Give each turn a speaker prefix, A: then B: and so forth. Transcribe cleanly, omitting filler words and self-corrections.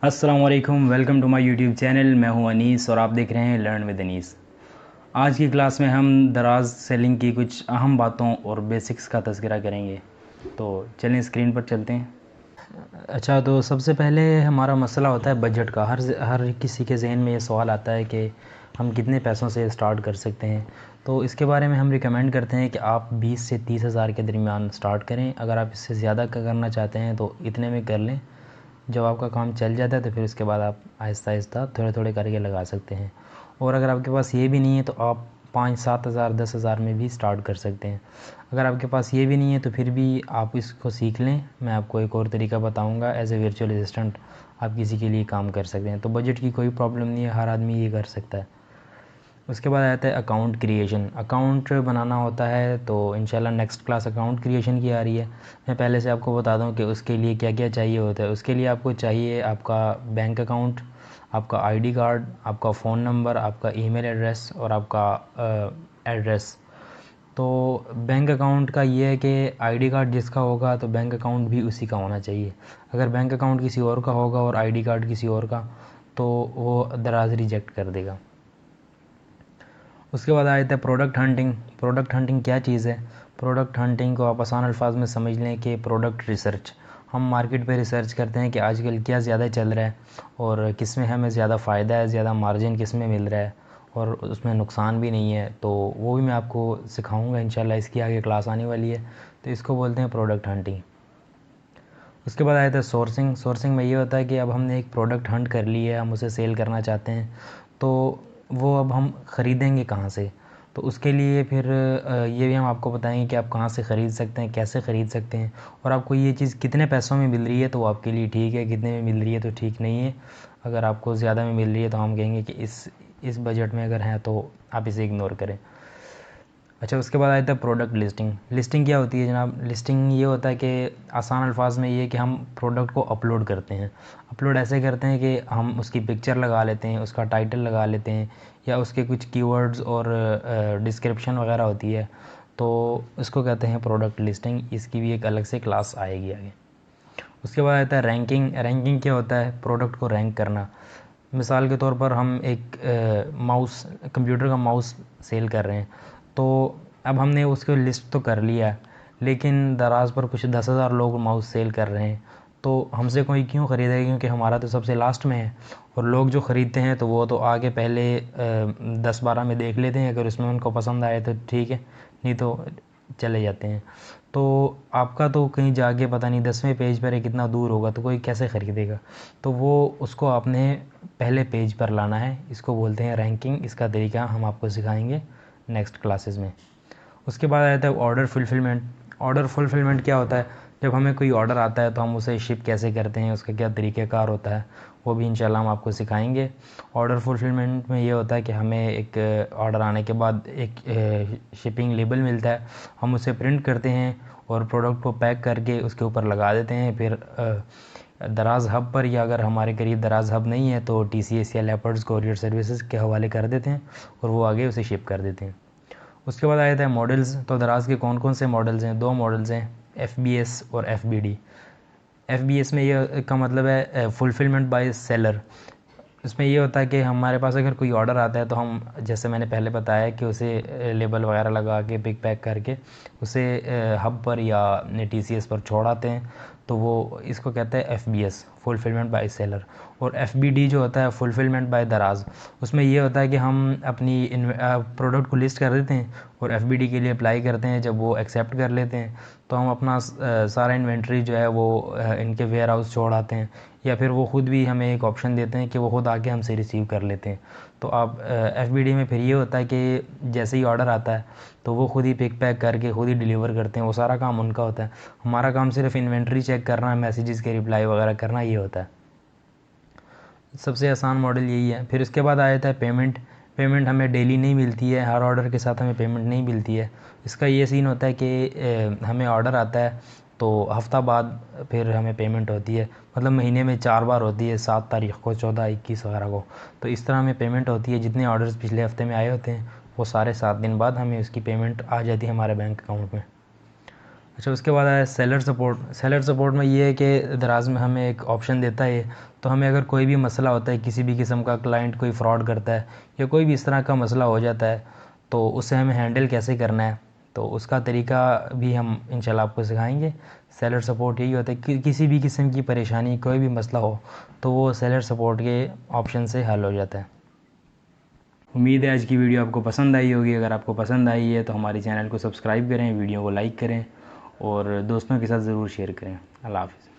A: अस्सलाम वालेकुम, welcome to my YouTube channel. मैं हूं अनीस और आप देख रहे हैं लर्न विद अनीस। आज की क्लास में हम दराज सेलिंग की कुछ अहम बातों और बेसिक्स का तज़किरा करेंगे। तो चलें स्क्रीन पर चलते हैं। अच्छा, तो सबसे पहले हमारा मसला होता है बजट का। हर किसी के जहन में ये सवाल आता है कि हम कितने पैसों से स्टार्ट कर सकते हैं। तो इसके बारे में हम रिकमेंड करते हैं कि आप 20 से 30 हज़ार के दरमियान स्टार्ट करें। अगर आप इससे ज़्यादा का करना चाहते हैं तो इतने में कर लें। जब आपका काम चल जाता है तो फिर उसके बाद आप आहिस्ता आहिस्ता थोड़े थोड़े करके लगा सकते हैं। और अगर आपके पास ये भी नहीं है तो आप 5-7 हज़ार 10 हज़ार में भी स्टार्ट कर सकते हैं। अगर आपके पास ये भी नहीं है तो फिर भी आप इसको सीख लें। मैं आपको एक और तरीका बताऊंगा। एज ए वर्चुअल असिस्टेंट आप किसी के लिए काम कर सकते हैं। तो बजट की कोई प्रॉब्लम नहीं है, हर आदमी ये कर सकता है। उसके बाद आता है अकाउंट क्रिएशन। अकाउंट बनाना होता है तो इंशाल्लाह नेक्स्ट क्लास अकाउंट क्रिएशन की आ रही है। मैं पहले से आपको बता दूं कि उसके लिए क्या क्या चाहिए होता है। उसके लिए आपको चाहिए आपका बैंक अकाउंट, आपका आईडी कार्ड, आपका फ़ोन नंबर, आपका ईमेल एड्रेस और आपका एड्रेस। तो बैंक अकाउंट का ये है कि आईडी कार्ड जिसका होगा तो बैंक अकाउंट भी उसी का होना चाहिए। अगर बैंक अकाउंट किसी और का होगा और आईडी कार्ड किसी और का तो वो दराज रिजेक्ट कर देगा। उसके बाद आया था प्रोडक्ट हंटिंग। प्रोडक्ट हंटिंग क्या चीज़ है? प्रोडक्ट हंटिंग को आप आसान अल्फाज में समझ लें कि प्रोडक्ट रिसर्च। हम मार्केट पे रिसर्च करते हैं कि आजकल क्या ज़्यादा चल रहा है और किस में हमें ज़्यादा फ़ायदा है, ज़्यादा मार्जिन किस में मिल रहा है और उसमें नुकसान भी नहीं है। तो वो भी मैं आपको सिखाऊंगा इंशाल्लाह, इसकी आगे क्लास आने वाली है। तो इसको बोलते हैं प्रोडक्ट हंटिंग। उसके बाद आया था सोर्सिंग। सोर्सिंग में ये होता है कि अब हमने एक प्रोडक्ट हंट कर ली है, हम उसे सेल करना चाहते हैं, तो वो अब हम ख़रीदेंगे कहाँ से? तो उसके लिए फिर ये भी हम आपको बताएंगे कि आप कहाँ से ख़रीद सकते हैं, कैसे ख़रीद सकते हैं और आपको ये चीज़ कितने पैसों में मिल रही है तो वो आपके लिए ठीक है, कितने में मिल रही है तो ठीक नहीं है। अगर आपको ज़्यादा में मिल रही है तो हम कहेंगे कि इस बजट में अगर है तो आप इसे इग्नोर करें। अच्छा, उसके बाद आता है प्रोडक्ट लिस्टिंग। लिस्टिंग क्या होती है जनाब? लिस्टिंग ये होता है कि आसान अल्फाज में ये कि हम प्रोडक्ट को अपलोड करते हैं। अपलोड ऐसे करते हैं कि हम उसकी पिक्चर लगा लेते हैं, उसका टाइटल लगा लेते हैं या उसके कुछ कीवर्ड्स और डिस्क्रिप्शन वगैरह होती है, तो इसको कहते हैं प्रोडक्ट लिस्टिंग। इसकी भी एक अलग से क्लास आएगी आगे। उसके बाद आता है रैंकिंग। रैंकिंग क्या होता है? प्रोडक्ट को रैंक करना। मिसाल के तौर पर हम एक माउस, कंप्यूटर का माउस सेल कर रहे हैं, तो अब हमने उसको लिस्ट तो कर लिया है, लेकिन दराज पर कुछ 10,000 लोग माउस सेल कर रहे हैं, तो हमसे कोई क्यों ख़रीदेगा? क्योंकि हमारा तो सबसे लास्ट में है। और लोग जो ख़रीदते हैं तो वो तो आगे पहले 10-12 में देख लेते हैं, अगर उसमें उनको पसंद आए तो ठीक है, नहीं तो चले जाते हैं। तो आपका तो कहीं जाके पता नहीं 10वें पेज पर है, कितना दूर होगा, तो कोई कैसे ख़रीदेगा? तो वो उसको आपने पहले पेज पर लाना है। इसको बोलते हैं रैंकिंग। इसका तरीका हम आपको सिखाएंगे नेक्स्ट क्लासेस में। उसके बाद आता है ऑर्डर फुलफ़िलमेंट। ऑर्डर फुलफ़िलमेंट क्या होता है? जब हमें कोई ऑर्डर आता है तो हम उसे शिप कैसे करते हैं, उसका क्या तरीक़ाकार होता है, वो भी इंशाल्लाह हम आपको सिखाएंगे। ऑर्डर फुलफ़िलमेंट में ये होता है कि हमें एक ऑर्डर आने के बाद एक शिपिंग लेबल मिलता है, हम उसे प्रिंट करते हैं और प्रोडक्ट को पैक करके उसके ऊपर लगा देते हैं। फिर दराज हब पर, या अगर हमारे करीब दराज हब नहीं है तो TCS या लेपर्ड्स कोरियर सर्विसेज के हवाले कर देते हैं और वो आगे उसे शिप कर देते हैं। उसके बाद आया था मॉडल्स। तो दराज के कौन कौन से मॉडल्स हैं? 2 मॉडल्स हैं, FBS और FBD। FBS में ये का मतलब है फुलफिलमेंट बाय सेलर। इसमें ये होता है कि हमारे पास अगर कोई ऑर्डर आता है तो हम, जैसे मैंने पहले बताया, कि उसे लेबल वगैरह लगा के पिक पैक करके उसे हब पर या TCS पर छोड़ाते हैं, तो वो इसको कहते हैं FBS, फुलफिलमेंट बाय सेलर। और FBD जो होता है फुलफिलमेंट बाय दराज, उसमें ये होता है कि हम अपनी प्रोडक्ट को लिस्ट कर देते हैं और FBD के लिए अप्लाई करते हैं। जब वो एक्सेप्ट कर लेते हैं तो हम अपना सारा इन्वेंट्री जो है वो इनके वेयर हाउस छोड़ आते हैं, या फिर वो ख़ुद भी हमें एक ऑप्शन देते हैं कि वो ख़ुद आके हमसे रिसीव कर लेते हैं। तो आप FBD में फिर ये होता है कि जैसे ही ऑर्डर आता है तो वो ख़ुद ही पिक पैक करके ख़ुद ही डिलीवर करते हैं, वो सारा काम उनका होता है। हमारा काम सिर्फ इन्वेंट्री चेक करना, मैसेजेस के रिप्लाई वगैरह करना, ये होता है। सबसे आसान मॉडल यही है। फिर उसके बाद आ जाता है पेमेंट। पेमेंट हमें डेली नहीं मिलती है, हर ऑर्डर के साथ हमें पेमेंट नहीं मिलती है। इसका ये सीन होता है कि हमें ऑर्डर आता है तो हफ़्ता बाद फिर हमें पेमेंट होती है, मतलब महीने में 4 बार होती है, 7 तारीख़ को, 14, 21 वगैरह को। तो इस तरह हमें पेमेंट होती है। जितने ऑर्डर्स पिछले हफ़्ते में आए होते हैं वो सारे 7 दिन बाद हमें उसकी पेमेंट आ जाती है हमारे बैंक अकाउंट में। अच्छा, उसके बाद आया सेलर सपोर्ट। सेलर सपोर्ट में ये है कि दराज में हमें एक ऑप्शन देता है, तो हमें अगर कोई भी मसला होता है, किसी भी किस्म का क्लाइंट कोई फ्रॉड करता है या कोई भी इस तरह का मसला हो जाता है, तो उसे हमें हैंडल कैसे करना है, तो उसका तरीका भी हम इंशाल्लाह आपको सिखाएंगे। सेलर सपोर्ट यही होता है कि किसी भी किस्म की परेशानी, कोई भी मसला हो, तो वो सेलर सपोर्ट के ऑप्शन से हल हो जाता है। उम्मीद है आज की वीडियो आपको पसंद आई होगी। अगर आपको पसंद आई है तो हमारे चैनल को सब्सक्राइब करें, वीडियो को लाइक करें और दोस्तों के साथ ज़रूर शेयर करें। अल्लाह हाफ़िज़।